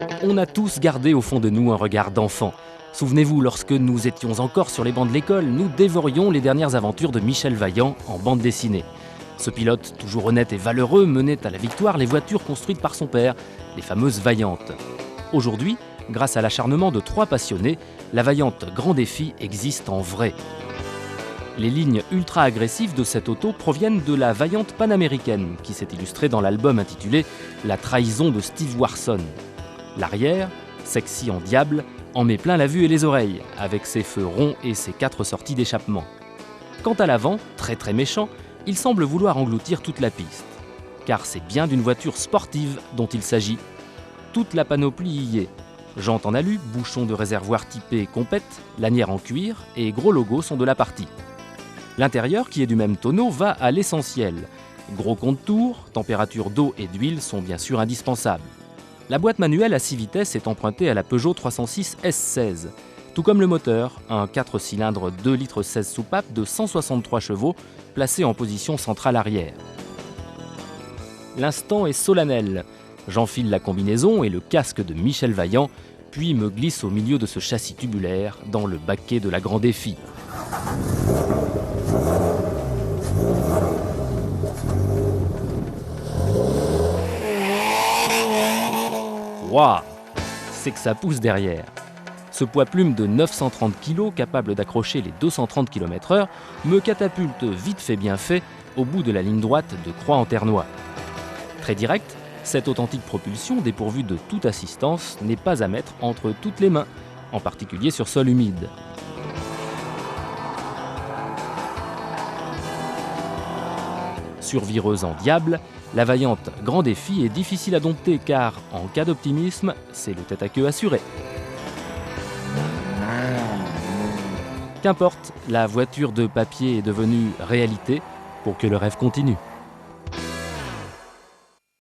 On a tous gardé au fond de nous un regard d'enfant. Souvenez-vous, lorsque nous étions encore sur les bancs de l'école, nous dévorions les dernières aventures de Michel Vaillant en bande dessinée. Ce pilote, toujours honnête et valeureux, menait à la victoire les voitures construites par son père, les fameuses Vaillantes. Aujourd'hui, grâce à l'acharnement de 3 passionnés, la Vaillante Grand Défi existe en vrai. Les lignes ultra-agressives de cette auto proviennent de la Vaillante panaméricaine, qui s'est illustrée dans l'album intitulé « La trahison de Steve Warson ». L'arrière, sexy en diable, en met plein la vue et les oreilles, avec ses feux ronds et ses 4 sorties d'échappement. Quant à l'avant, très méchant, il semble vouloir engloutir toute la piste. Car c'est bien d'une voiture sportive dont il s'agit. Toute la panoplie y est. Jantes en alu, bouchons de réservoir typé compète, lanière en cuir et gros logos sont de la partie. L'intérieur, qui est du même tonneau, va à l'essentiel. Gros contours, température d'eau et d'huile sont bien sûr indispensables. La boîte manuelle à 6 vitesses est empruntée à la Peugeot 306 S16, tout comme le moteur, un 4 cylindres 2,16 litres soupape de 163 chevaux, placé en position centrale arrière. L'instant est solennel. J'enfile la combinaison et le casque de Michel Vaillant, puis me glisse au milieu de ce châssis tubulaire dans le baquet de la Grand Défi. Waouh, c'est que ça pousse derrière. Ce poids-plume de 930 kg, capable d'accrocher les 230 km/h, me catapulte vite fait bien fait au bout de la ligne droite de Croix-en-Ternois. Très direct, cette authentique propulsion, dépourvue de toute assistance, n'est pas à mettre entre toutes les mains, en particulier sur sol humide. Survireuse en diable, la Vaillante Grand Défi est difficile à dompter car, en cas d'optimisme, c'est le tête-à-queue assuré. Qu'importe, la voiture de papier est devenue réalité pour que le rêve continue.